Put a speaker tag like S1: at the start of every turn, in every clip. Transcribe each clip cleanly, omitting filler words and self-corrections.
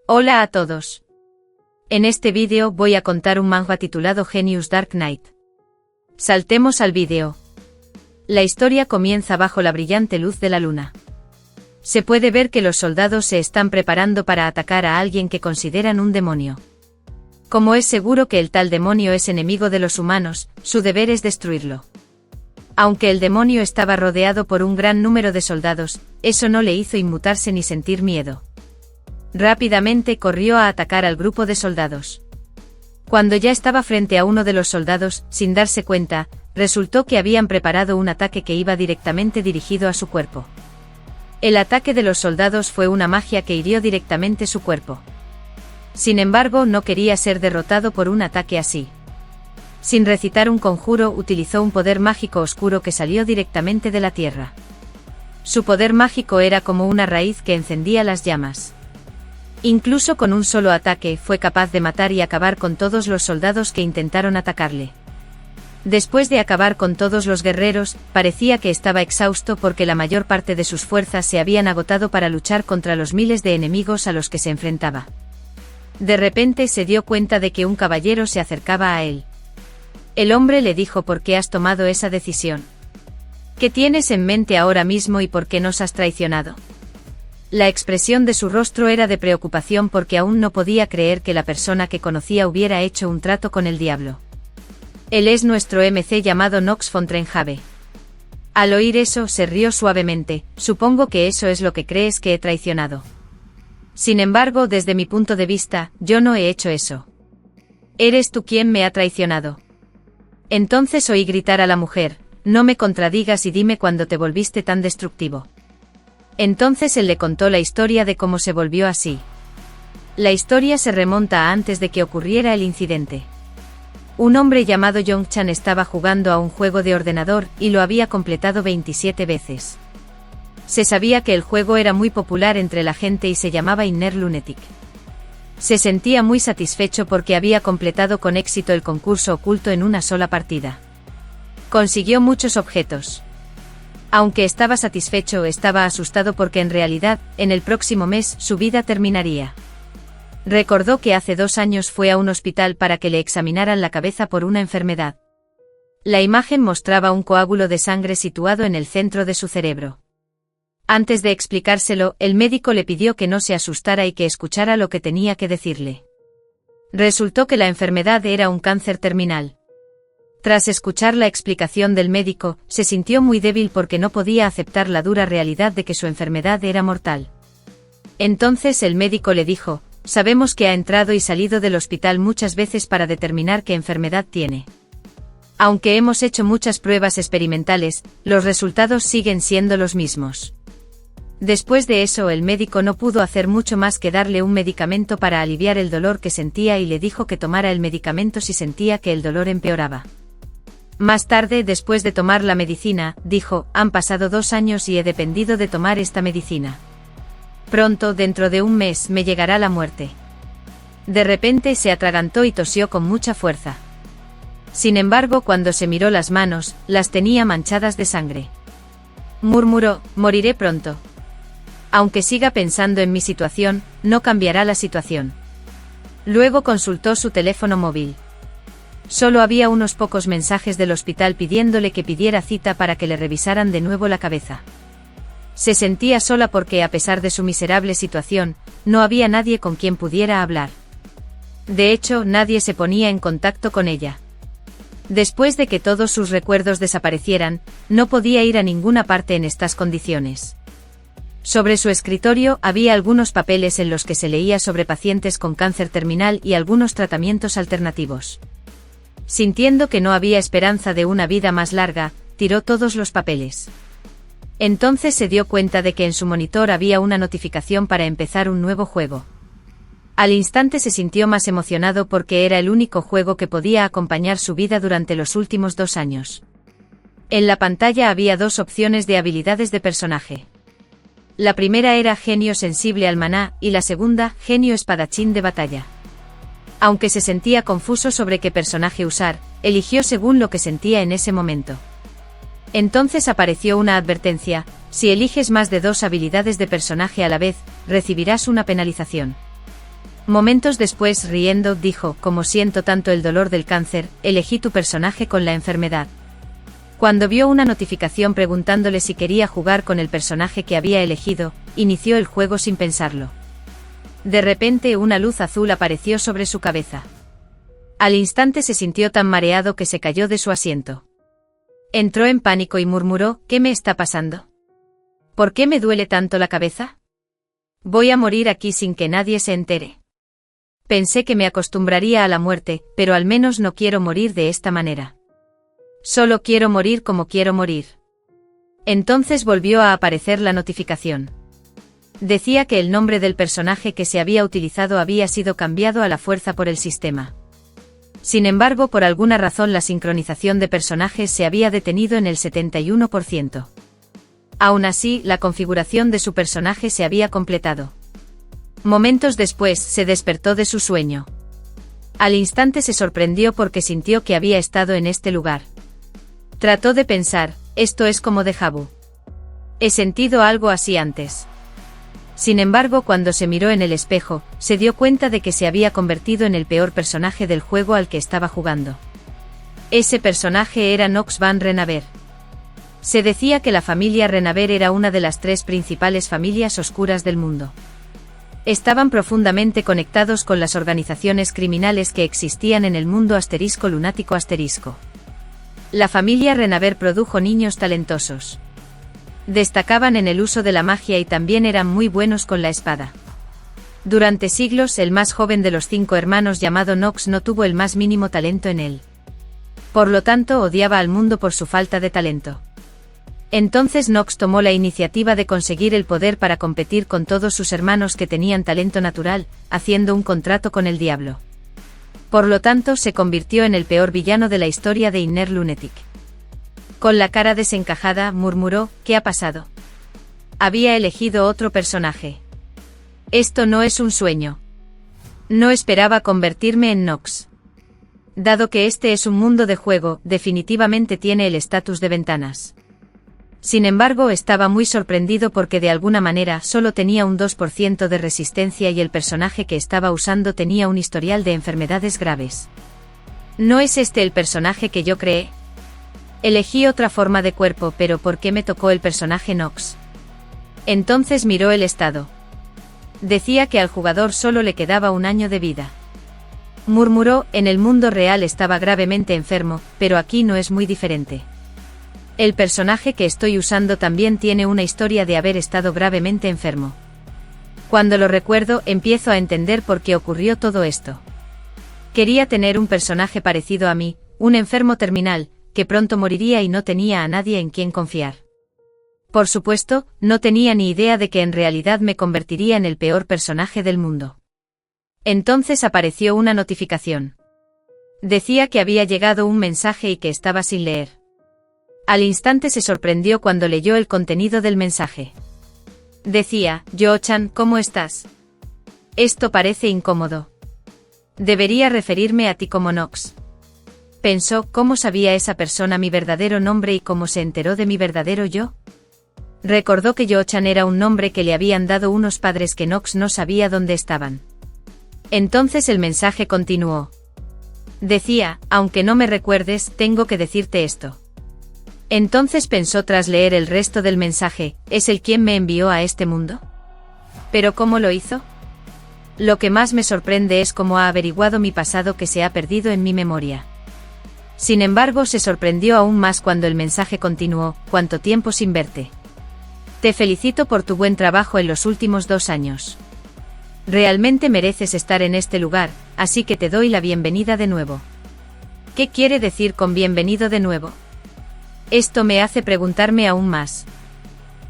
S1: Hola a todos. En este vídeo voy a contar un manga titulado Genius Dark Knight. Saltemos al vídeo. La historia comienza bajo la brillante luz de la luna. Se puede ver que los soldados se están preparando para atacar a alguien que consideran un demonio. Como es seguro que el tal demonio es enemigo de los humanos, su deber es destruirlo. Aunque el demonio estaba rodeado por un gran número de soldados, eso no le hizo inmutarse ni sentir miedo. Rápidamente corrió a atacar al grupo de soldados. Cuando ya estaba frente a uno de los soldados, sin darse cuenta, resultó que habían preparado un ataque que iba directamente dirigido a su cuerpo. El ataque de los soldados fue una magia que hirió directamente su cuerpo. Sin embargo, no quería ser derrotado por un ataque así. Sin recitar un conjuro, utilizó un poder mágico oscuro que salió directamente de la tierra. Su poder mágico era como una raíz que encendía las llamas. Incluso con un solo ataque fue capaz de matar y acabar con todos los soldados que intentaron atacarle. Después de acabar con todos los guerreros, parecía que estaba exhausto porque la mayor parte de sus fuerzas se habían agotado para luchar contra los miles de enemigos a los que se enfrentaba. De repente se dio cuenta de que un caballero se acercaba a él. El hombre le dijo: ¿por qué has tomado esa decisión? ¿Qué tienes en mente ahora mismo y por qué nos has traicionado? La expresión de su rostro era de preocupación porque aún no podía creer que la persona que conocía hubiera hecho un trato con el diablo. Él es nuestro MC llamado Nox Fontrenjave. Al oír eso, se rió suavemente. Supongo que eso es lo que crees que he traicionado. Sin embargo, desde mi punto de vista, yo no he hecho eso. Eres tú quien me ha traicionado. Entonces oí gritar a la mujer: no me contradigas y dime cuándo te volviste tan destructivo. Entonces él le contó la historia de cómo se volvió así. La historia se remonta a antes de que ocurriera el incidente. Un hombre llamado Yong-chan estaba jugando a un juego de ordenador y lo había completado 27 veces. Se sabía que el juego era muy popular entre la gente y se llamaba Inner Lunatic. Se sentía muy satisfecho porque había completado con éxito el concurso oculto en una sola partida. Consiguió muchos objetos. Aunque estaba satisfecho, estaba asustado porque en realidad, en el próximo mes, su vida terminaría. Recordó que hace 2 años fue a un hospital para que le examinaran la cabeza por una enfermedad. La imagen mostraba un coágulo de sangre situado en el centro de su cerebro. Antes de explicárselo, el médico le pidió que no se asustara y que escuchara lo que tenía que decirle. Resultó que la enfermedad era un cáncer terminal. Tras escuchar la explicación del médico, se sintió muy débil porque no podía aceptar la dura realidad de que su enfermedad era mortal. Entonces el médico le dijo: sabemos que ha entrado y salido del hospital muchas veces para determinar qué enfermedad tiene. Aunque hemos hecho muchas pruebas experimentales, los resultados siguen siendo los mismos. Después de eso, el médico no pudo hacer mucho más que darle un medicamento para aliviar el dolor que sentía y le dijo que tomara el medicamento si sentía que el dolor empeoraba. Más tarde, después de tomar la medicina, dijo: han pasado 2 años y he dependido de tomar esta medicina. Pronto, dentro de un mes, me llegará la muerte. De repente se atragantó y tosió con mucha fuerza. Sin embargo, cuando se miró las manos, las tenía manchadas de sangre. Murmuró: moriré pronto. Aunque siga pensando en mi situación, no cambiará la situación. Luego consultó su teléfono móvil. Solo había unos pocos mensajes del hospital pidiéndole que pidiera cita para que le revisaran de nuevo la cabeza. Se sentía sola porque, a pesar de su miserable situación, no había nadie con quien pudiera hablar. De hecho, nadie se ponía en contacto con ella. Después de que todos sus recuerdos desaparecieran, no podía ir a ninguna parte en estas condiciones. Sobre su escritorio había algunos papeles en los que se leía sobre pacientes con cáncer terminal y algunos tratamientos alternativos. Sintiendo que no había esperanza de una vida más larga, tiró todos los papeles. Entonces se dio cuenta de que en su monitor había una notificación para empezar un nuevo juego. Al instante se sintió más emocionado porque era el único juego que podía acompañar su vida durante los últimos 2 años. En la pantalla había 2 opciones de habilidades de personaje. La primera era genio sensible al maná y la segunda, genio espadachín de batalla. Aunque se sentía confuso sobre qué personaje usar, eligió según lo que sentía en ese momento. Entonces apareció una advertencia: si eliges más de 2 habilidades de personaje a la vez, recibirás una penalización. Momentos después, riendo, dijo, como siento tanto el dolor del cáncer, elegí tu personaje con la enfermedad. Cuando vio una notificación preguntándole si quería jugar con el personaje que había elegido, inició el juego sin pensarlo. De repente una luz azul apareció sobre su cabeza. Al instante se sintió tan mareado que se cayó de su asiento. Entró en pánico y murmuró, ¿qué me está pasando? ¿Por qué me duele tanto la cabeza? Voy a morir aquí sin que nadie se entere. Pensé que me acostumbraría a la muerte, pero al menos no quiero morir de esta manera. Solo quiero morir como quiero morir. Entonces volvió a aparecer la notificación. Decía que el nombre del personaje que se había utilizado había sido cambiado a la fuerza por el sistema. Sin embargo, por alguna razón la sincronización de personajes se había detenido en el 71%. Aún así, la configuración de su personaje se había completado. Momentos después, se despertó de su sueño. Al instante se sorprendió porque sintió que había estado en este lugar. Trató de pensar, esto es como déjà vu. He sentido algo así antes. Sin embargo, cuando se miró en el espejo, se dio cuenta de que se había convertido en el peor personaje del juego al que estaba jugando. Ese personaje era Nox van Renaver. Se decía que la familia Renaver era una de las 3 principales familias oscuras del mundo. Estaban profundamente conectados con las organizaciones criminales que existían en el mundo lunático. La familia Renaver produjo niños talentosos. Destacaban en el uso de la magia y también eran muy buenos con la espada. Durante siglos, el más joven de los 5 hermanos llamado Nox no tuvo el más mínimo talento en él. Por lo tanto, odiaba al mundo por su falta de talento. Entonces Nox tomó la iniciativa de conseguir el poder para competir con todos sus hermanos que tenían talento natural, haciendo un contrato con el diablo. Por lo tanto, se convirtió en el peor villano de la historia de Inner Lunatic. Con la cara desencajada, murmuró, ¿qué ha pasado? Había elegido otro personaje. Esto no es un sueño. No esperaba convertirme en Nox. Dado que este es un mundo de juego, definitivamente tiene el estatus de ventanas. Sin embargo, estaba muy sorprendido porque de alguna manera solo tenía un 2% de resistencia y el personaje que estaba usando tenía un historial de enfermedades graves. ¿No es este el personaje que yo creé? Elegí otra forma de cuerpo, pero ¿por qué me tocó el personaje Nox? Entonces miró el estado. Decía que al jugador solo le quedaba 1 año de vida. Murmuró, en el mundo real estaba gravemente enfermo, pero aquí no es muy diferente. El personaje que estoy usando también tiene una historia de haber estado gravemente enfermo. Cuando lo recuerdo, empiezo a entender por qué ocurrió todo esto. Quería tener un personaje parecido a mí, un enfermo terminal, que pronto moriría y no tenía a nadie en quien confiar. Por supuesto, no tenía ni idea de que en realidad me convertiría en el peor personaje del mundo. Entonces apareció una notificación. Decía que había llegado un mensaje y que estaba sin leer. Al instante se sorprendió cuando leyó el contenido del mensaje. Decía, Yo-chan, ¿cómo estás? Esto parece incómodo. Debería referirme a ti como Nox. Pensó, ¿cómo sabía esa persona mi verdadero nombre y cómo se enteró de mi verdadero yo? Recordó que Yo-chan era un nombre que le habían dado unos padres que Nox no sabía dónde estaban. Entonces el mensaje continuó. Decía, aunque no me recuerdes, tengo que decirte esto. Entonces pensó tras leer el resto del mensaje, ¿es él quien me envió a este mundo? ¿Pero cómo lo hizo? Lo que más me sorprende es cómo ha averiguado mi pasado que se ha perdido en mi memoria. Sin embargo, se sorprendió aún más cuando el mensaje continuó, ¿cuánto tiempo sin verte? Te felicito por tu buen trabajo en los últimos 2 años. Realmente mereces estar en este lugar, así que te doy la bienvenida de nuevo. ¿Qué quiere decir con bienvenido de nuevo? Esto me hace preguntarme aún más.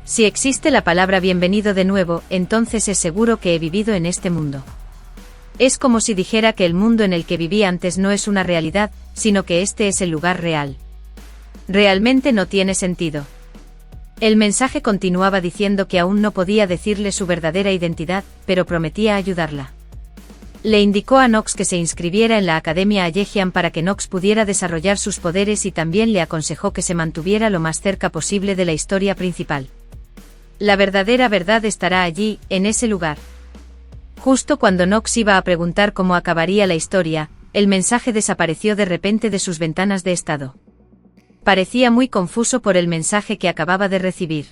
S1: Si existe la palabra bienvenido de nuevo, entonces es seguro que he vivido en este mundo. Es como si dijera que el mundo en el que viví antes no es una realidad, sino que este es el lugar real. Realmente no tiene sentido. El mensaje continuaba diciendo que aún no podía decirle su verdadera identidad, pero prometía ayudarla. Le indicó a Nox que se inscribiera en la Academia Allegian para que Nox pudiera desarrollar sus poderes y también le aconsejó que se mantuviera lo más cerca posible de la historia principal. La verdadera verdad estará allí, en ese lugar. Justo cuando Nox iba a preguntar cómo acabaría la historia, el mensaje desapareció de repente de sus ventanas de estado. Parecía muy confuso por el mensaje que acababa de recibir.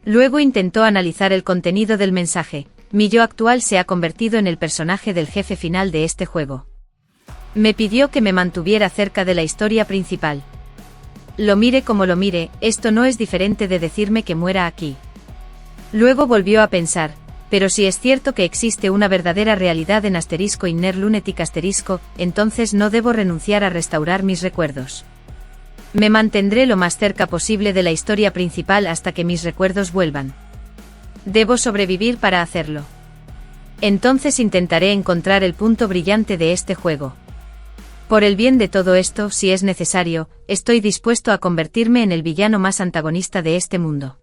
S1: Luego intentó analizar el contenido del mensaje. Mi yo actual se ha convertido en el personaje del jefe final de este juego. Me pidió que me mantuviera cerca de la historia principal. Lo mire como lo mire, esto no es diferente de decirme que muera aquí. Luego volvió a pensar, pero si es cierto que existe una verdadera realidad en *Inner Lunatic*, entonces no debo renunciar a restaurar mis recuerdos. Me mantendré lo más cerca posible de la historia principal hasta que mis recuerdos vuelvan. Debo sobrevivir para hacerlo. Entonces intentaré encontrar el punto brillante de este juego. Por el bien de todo esto, si es necesario, estoy dispuesto a convertirme en el villano más antagonista de este mundo.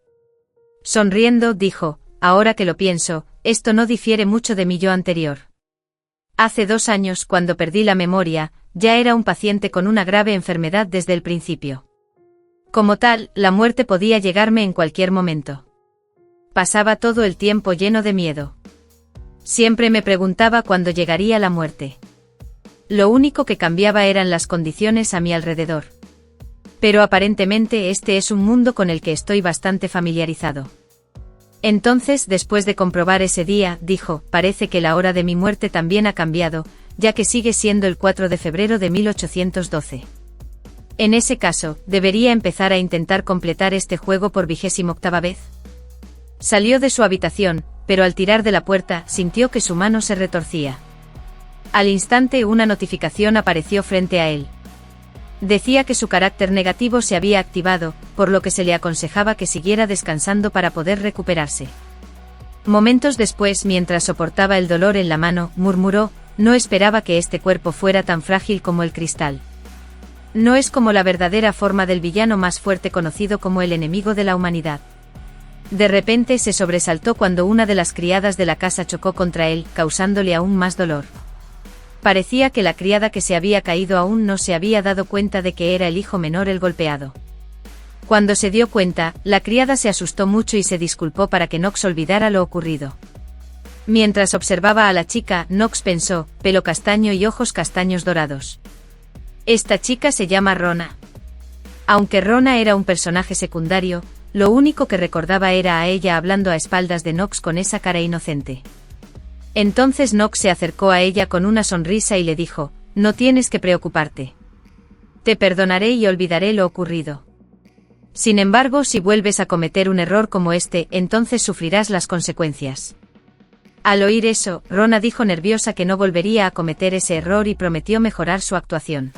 S1: Sonriendo, dijo, ahora que lo pienso, esto no difiere mucho de mi yo anterior. Hace 2 años, cuando perdí la memoria, ya era un paciente con una grave enfermedad desde el principio. Como tal, la muerte podía llegarme en cualquier momento. Pasaba todo el tiempo lleno de miedo. Siempre me preguntaba cuándo llegaría la muerte. Lo único que cambiaba eran las condiciones a mi alrededor. Pero aparentemente este es un mundo con el que estoy bastante familiarizado. Entonces, después de comprobar ese día, dijo, parece que la hora de mi muerte también ha cambiado, ya que sigue siendo el 4 de febrero de 1812. En ese caso, ¿debería empezar a intentar completar este juego por 28ª vez? Salió de su habitación, pero al tirar de la puerta, sintió que su mano se retorcía. Al instante una notificación apareció frente a él. Decía que su carácter negativo se había activado, por lo que se le aconsejaba que siguiera descansando para poder recuperarse. Momentos después, mientras soportaba el dolor en la mano, murmuró, no esperaba que este cuerpo fuera tan frágil como el cristal. No es como la verdadera forma del villano más fuerte conocido como el enemigo de la humanidad. De repente se sobresaltó cuando una de las criadas de la casa chocó contra él, causándole aún más dolor. Parecía que la criada que se había caído aún no se había dado cuenta de que era el hijo menor el golpeado. Cuando se dio cuenta, la criada se asustó mucho y se disculpó para que Nox olvidara lo ocurrido. Mientras observaba a la chica, Nox pensó, pelo castaño y ojos castaños dorados. Esta chica se llama Rona. Aunque Rona era un personaje secundario, lo único que recordaba era a ella hablando a espaldas de Nox con esa cara inocente. Entonces Nox se acercó a ella con una sonrisa y le dijo, no tienes que preocuparte. Te perdonaré y olvidaré lo ocurrido. Sin embargo, si vuelves a cometer un error como este, entonces sufrirás las consecuencias. Al oír eso, Rona dijo nerviosa que no volvería a cometer ese error y prometió mejorar su actuación.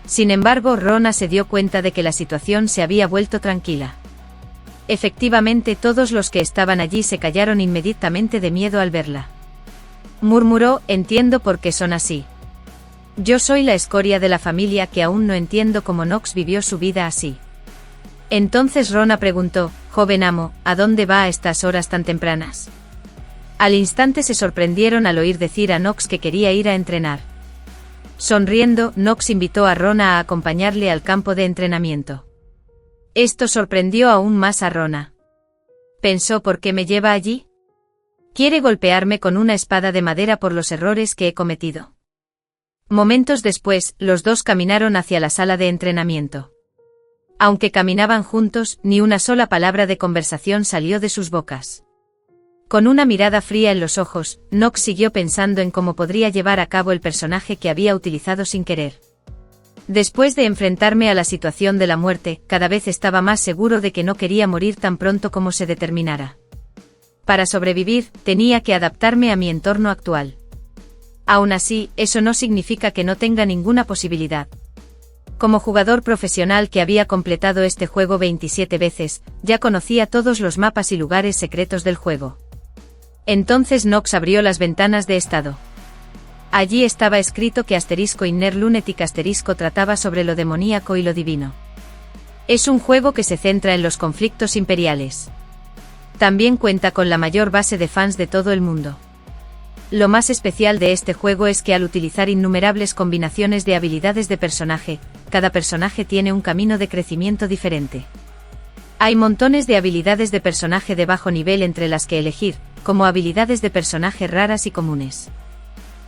S1: Sin embargo, Rona se dio cuenta de que la situación se había vuelto tranquila. Efectivamente, todos los que estaban allí se callaron inmediatamente de miedo al verla. Murmuró, entiendo por qué son así. Yo soy la escoria de la familia que aún no entiendo cómo Nox vivió su vida así. Entonces Rona preguntó, joven amo, ¿a dónde va a estas horas tan tempranas? Al instante se sorprendieron al oír decir a Nox que quería ir a entrenar. Sonriendo, Nox invitó a Rona a acompañarle al campo de entrenamiento. Esto sorprendió aún más a Rona. Pensó, ¿por qué me lleva allí? Quiere golpearme con una espada de madera por los errores que he cometido. Momentos después, los dos caminaron hacia la sala de entrenamiento. Aunque caminaban juntos, ni una sola palabra de conversación salió de sus bocas. Con una mirada fría en los ojos, Nox siguió pensando en cómo podría llevar a cabo el personaje que había utilizado sin querer. Después de enfrentarme a la situación de la muerte, cada vez estaba más seguro de que no quería morir tan pronto como se determinara. Para sobrevivir, tenía que adaptarme a mi entorno actual. Aún así, eso no significa que no tenga ninguna posibilidad. Como jugador profesional que había completado este juego 27 veces, ya conocía todos los mapas y lugares secretos del juego. Entonces Nox abrió las ventanas de estado. Allí estaba escrito que *Inner Lunatic* trataba sobre lo demoníaco y lo divino. Es un juego que se centra en los conflictos imperiales. También cuenta con la mayor base de fans de todo el mundo. Lo más especial de este juego es que al utilizar innumerables combinaciones de habilidades de personaje, cada personaje tiene un camino de crecimiento diferente. Hay montones de habilidades de personaje de bajo nivel entre las que elegir, como habilidades de personaje raras y comunes.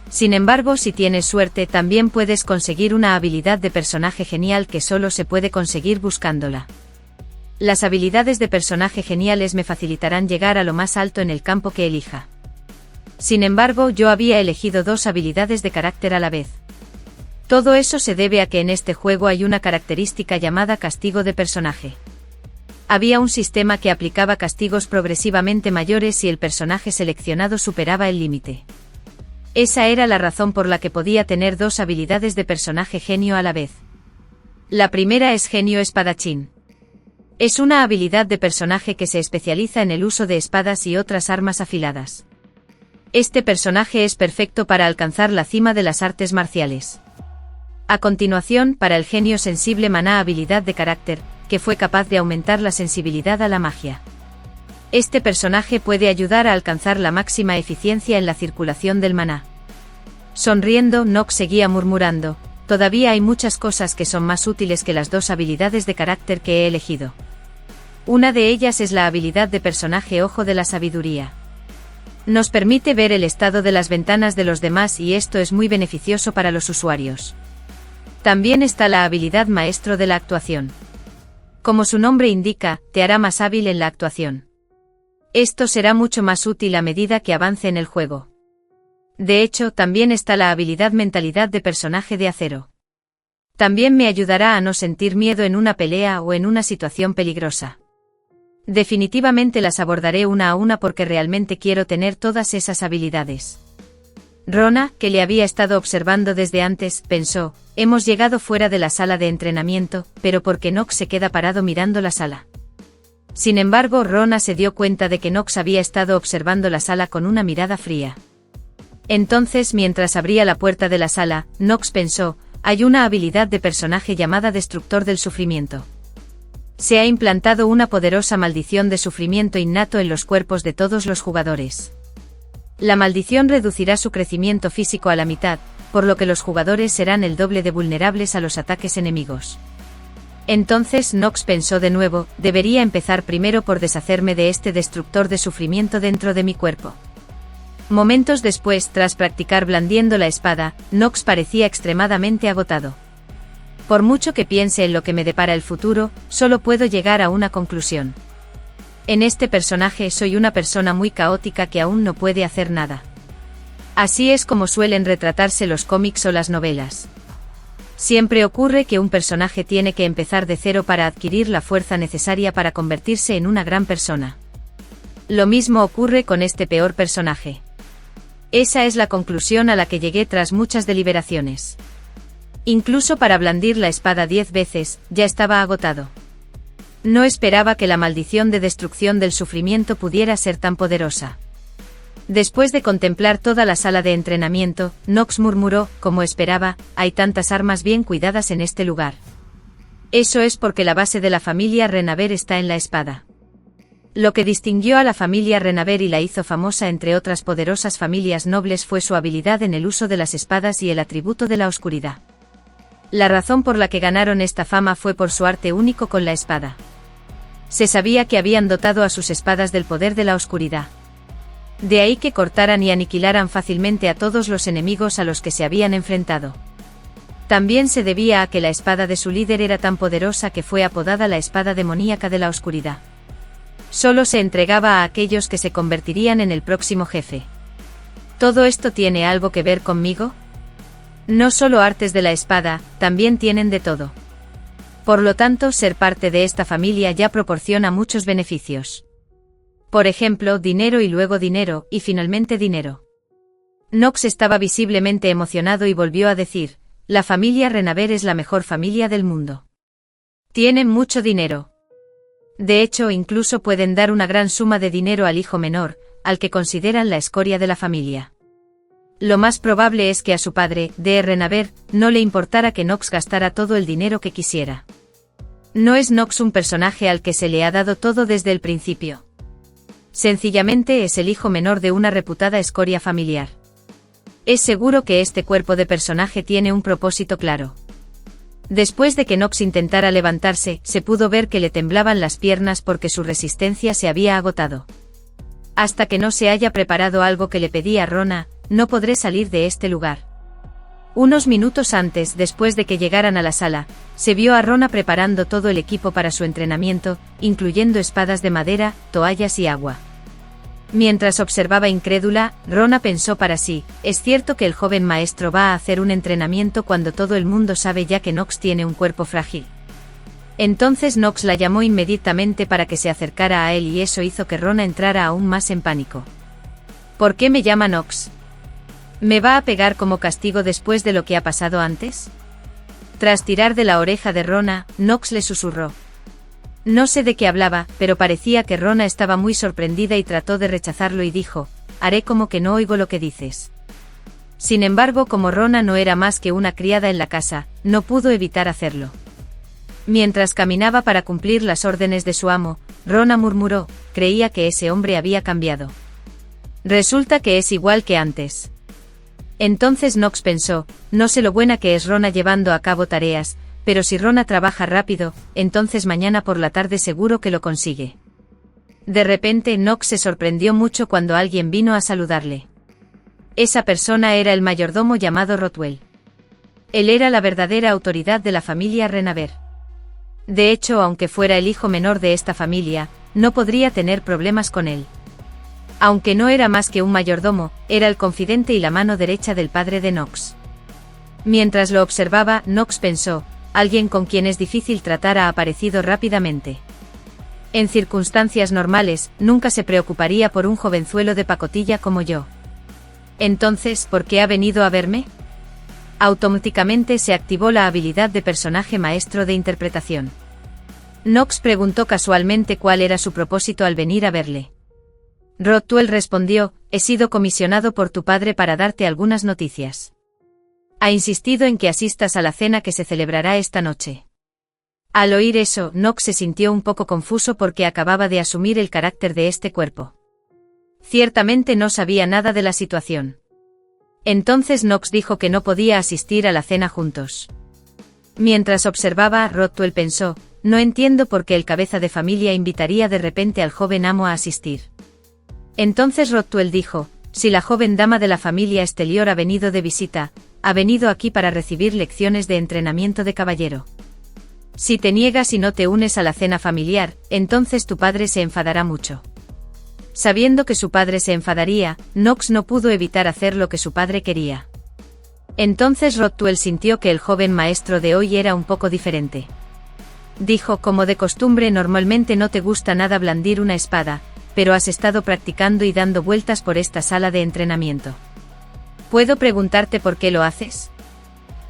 S1: Sin embargo, si tienes suerte, también puedes conseguir una habilidad de personaje genial que solo se puede conseguir buscándola. Las habilidades de personaje geniales me facilitarán llegar a lo más alto en el campo que elija. Sin embargo, yo había elegido 2 habilidades de carácter a la vez. Todo eso se debe a que en este juego hay una característica llamada castigo de personaje. Había un sistema que aplicaba castigos progresivamente mayores si el personaje seleccionado superaba el límite. Esa era la razón por la que podía tener 2 habilidades de personaje genio a la vez. La primera es Genio Espadachín. Es una habilidad de personaje que se especializa en el uso de espadas y otras armas afiladas. Este personaje es perfecto para alcanzar la cima de las artes marciales. A continuación, para el Genio Sensible Maná, habilidad de carácter, que fue capaz de aumentar la sensibilidad a la magia. Este personaje puede ayudar a alcanzar la máxima eficiencia en la circulación del maná. Sonriendo, Nox seguía murmurando: todavía hay muchas cosas que son más útiles que las 2 habilidades de carácter que he elegido. Una de ellas es la habilidad de personaje Ojo de la Sabiduría. Nos permite ver el estado de las ventanas de los demás y esto es muy beneficioso para los usuarios. También está la habilidad Maestro de la Actuación. Como su nombre indica, te hará más hábil en la actuación. Esto será mucho más útil a medida que avance en el juego. De hecho, también está la habilidad Mentalidad de Personaje de Acero. También me ayudará a no sentir miedo en una pelea o en una situación peligrosa. Definitivamente las abordaré una a una porque realmente quiero tener todas esas habilidades. Rona, que le había estado observando desde antes, pensó: hemos llegado fuera de la sala de entrenamiento, pero ¿por qué Nox se queda parado mirando la sala? Sin embargo, Rona se dio cuenta de que Nox había estado observando la sala con una mirada fría. Entonces, mientras abría la puerta de la sala, Nox pensó: hay una habilidad de personaje llamada Destructor del Sufrimiento. Se ha implantado una poderosa maldición de sufrimiento innato en los cuerpos de todos los jugadores. La maldición reducirá su crecimiento físico a la mitad, por lo que los jugadores serán el doble de vulnerables a los ataques enemigos. Entonces Nox pensó de nuevo: debería empezar primero por deshacerme de este destructor de sufrimiento dentro de mi cuerpo. Momentos después, tras practicar blandiendo la espada, Nox parecía extremadamente agotado. Por mucho que piense en lo que me depara el futuro, solo puedo llegar a una conclusión. En este personaje soy una persona muy caótica que aún no puede hacer nada. Así es como suelen retratarse los cómics o las novelas. Siempre ocurre que un personaje tiene que empezar de cero para adquirir la fuerza necesaria para convertirse en una gran persona. Lo mismo ocurre con este peor personaje. Esa es la conclusión a la que llegué tras muchas deliberaciones. Incluso para blandir la espada 10 veces, ya estaba agotado. No esperaba que la maldición de destrucción del sufrimiento pudiera ser tan poderosa. Después de contemplar toda la sala de entrenamiento, Nox murmuró: como esperaba, hay tantas armas bien cuidadas en este lugar. Eso es porque la base de la familia Renaver está en la espada. Lo que distinguió a la familia Renaver y la hizo famosa entre otras poderosas familias nobles fue su habilidad en el uso de las espadas y el atributo de la oscuridad. La razón por la que ganaron esta fama fue por su arte único con la espada. Se sabía que habían dotado a sus espadas del poder de la oscuridad. De ahí que cortaran y aniquilaran fácilmente a todos los enemigos a los que se habían enfrentado. También se debía a que la espada de su líder era tan poderosa que fue apodada la espada demoníaca de la oscuridad. Solo se entregaba a aquellos que se convertirían en el próximo jefe. ¿Todo esto tiene algo que ver conmigo? No solo artes de la espada, también tienen de todo. Por lo tanto, ser parte de esta familia ya proporciona muchos beneficios. Por ejemplo, dinero y luego dinero, y finalmente dinero. Nox estaba visiblemente emocionado y volvió a decir: la familia Renaver es la mejor familia del mundo. Tienen mucho dinero. De hecho, incluso pueden dar una gran suma de dinero al hijo menor, al que consideran la escoria de la familia. Lo más probable es que a su padre, D. Renaver, no le importara que Nox gastara todo el dinero que quisiera. No es Nox un personaje al que se le ha dado todo desde el principio. Sencillamente es el hijo menor de una reputada escoria familiar. Es seguro que este cuerpo de personaje tiene un propósito claro. Después de que Knox intentara levantarse, se pudo ver que le temblaban las piernas porque su resistencia se había agotado. Hasta que no se haya preparado algo que le pedí a Rona, no podré salir de este lugar. Unos minutos antes, después de que llegaran a la sala, se vio a Rona preparando todo el equipo para su entrenamiento, incluyendo espadas de madera, toallas y agua. Mientras observaba incrédula, Rona pensó para sí, es cierto que el joven maestro va a hacer un entrenamiento cuando todo el mundo sabe ya que Knox tiene un cuerpo frágil. Entonces Knox la llamó inmediatamente para que se acercara a él y eso hizo que Rona entrara aún más en pánico. ¿Por qué me llama Knox? ¿Me va a pegar como castigo después de lo que ha pasado antes? Tras tirar de la oreja de Rona, Knox le susurró. No sé de qué hablaba, pero parecía que Rona estaba muy sorprendida y trató de rechazarlo y dijo, haré como que no oigo lo que dices. Sin embargo, como Rona no era más que una criada en la casa, no pudo evitar hacerlo. Mientras caminaba para cumplir las órdenes de su amo, Rona murmuró, creía que ese hombre había cambiado. Resulta que es igual que antes. Entonces Knox pensó, no sé lo buena que es Rona llevando a cabo tareas, pero si Rona trabaja rápido, entonces mañana por la tarde seguro que lo consigue. De repente Knox se sorprendió mucho cuando alguien vino a saludarle. Esa persona era el mayordomo llamado Rothwell. Él era la verdadera autoridad de la familia Renaver. De hecho, aunque fuera el hijo menor de esta familia, no podría tener problemas con él. Aunque no era más que un mayordomo, era el confidente y la mano derecha del padre de Knox. Mientras lo observaba, Knox pensó, alguien con quien es difícil tratar ha aparecido rápidamente. En circunstancias normales, nunca se preocuparía por un jovenzuelo de pacotilla como yo. Entonces, ¿por qué ha venido a verme? Automáticamente se activó la habilidad de personaje maestro de interpretación. Knox preguntó casualmente cuál era su propósito al venir a verle. Rothwell respondió, he sido comisionado por tu padre para darte algunas noticias. Ha insistido en que asistas a la cena que se celebrará esta noche. Al oír eso, Knox se sintió un poco confuso porque acababa de asumir el carácter de este cuerpo. Ciertamente no sabía nada de la situación. Entonces Knox dijo que no podía asistir a la cena juntos. Mientras observaba, Rothwell pensó, no entiendo por qué el cabeza de familia invitaría de repente al joven amo a asistir. Entonces Rothwell dijo, si la joven dama de la familia Estelior ha venido de visita, ha venido aquí para recibir lecciones de entrenamiento de caballero. Si te niegas y no te unes a la cena familiar, entonces tu padre se enfadará mucho. Sabiendo que su padre se enfadaría, Knox no pudo evitar hacer lo que su padre quería. Entonces Rothwell sintió que el joven maestro de hoy era un poco diferente. Dijo, como de costumbre normalmente no te gusta nada blandir una espada, pero has estado practicando y dando vueltas por esta sala de entrenamiento. ¿Puedo preguntarte por qué lo haces?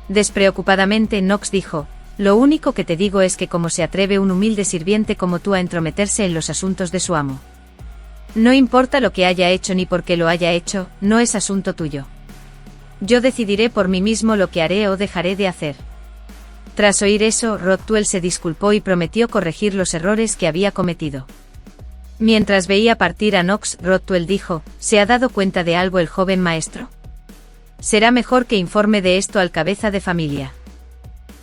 S1: Despreocupadamente Knox dijo, lo único que te digo es que cómo se atreve un humilde sirviente como tú a entrometerse en los asuntos de su amo. No importa lo que haya hecho ni por qué lo haya hecho, no es asunto tuyo. Yo decidiré por mí mismo lo que haré o dejaré de hacer. Tras oír eso, Rothwell se disculpó y prometió corregir los errores que había cometido. Mientras veía partir a Knox, Rothwell dijo, ¿se ha dado cuenta de algo el joven maestro? Será mejor que informe de esto al cabeza de familia.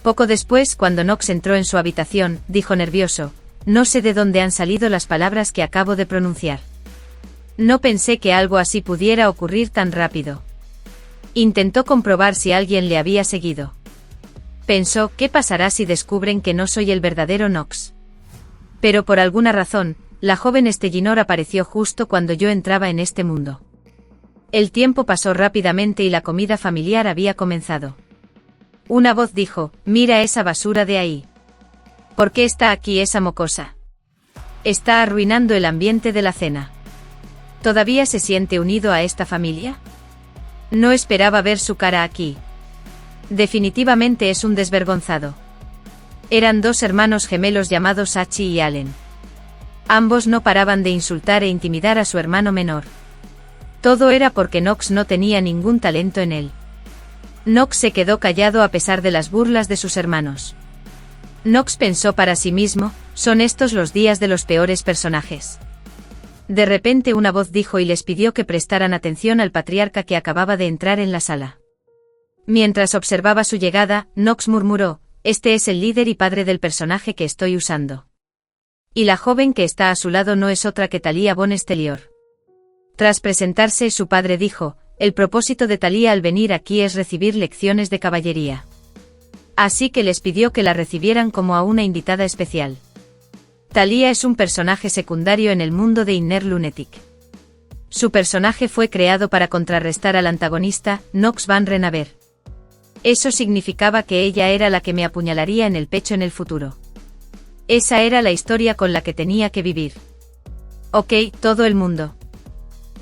S1: Poco después, cuando Knox entró en su habitación, dijo nervioso, no sé de dónde han salido las palabras que acabo de pronunciar. No pensé que algo así pudiera ocurrir tan rápido. Intentó comprobar si alguien le había seguido. Pensó, ¿qué pasará si descubren que no soy el verdadero Knox? Pero por alguna razón, la joven Estellinor apareció justo cuando yo entraba en este mundo. El tiempo pasó rápidamente y la comida familiar había comenzado. Una voz dijo, mira esa basura de ahí. ¿Por qué está aquí esa mocosa? Está arruinando el ambiente de la cena. ¿Todavía se siente unido a esta familia? No esperaba ver su cara aquí. Definitivamente es un desvergonzado. Eran dos hermanos gemelos llamados Hachi y Allen. Ambos no paraban de insultar e intimidar a su hermano menor. Todo era porque Knox no tenía ningún talento en él. Knox se quedó callado a pesar de las burlas de sus hermanos. Knox pensó para sí mismo, son estos los días de los peores personajes. De repente una voz dijo y les pidió que prestaran atención al patriarca que acababa de entrar en la sala. Mientras observaba su llegada, Knox murmuró, Este es el líder y padre del personaje que estoy usando. Y la joven que está a su lado no es otra que Talia Von Stelior. Tras presentarse, su padre dijo: el propósito de Talia al venir aquí es recibir lecciones de caballería. Así que les pidió que la recibieran como a una invitada especial. Talia es un personaje secundario en el mundo de Inner Lunatic. Su personaje fue creado para contrarrestar al antagonista, Nox Van Renaver. Eso significaba que ella era la que me apuñalaría en el pecho en el futuro. Esa era la historia con la que tenía que vivir. Ok, todo el mundo.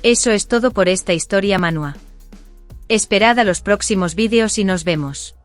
S1: Eso es todo por esta historia manhwa. Esperad a los próximos vídeos y nos vemos.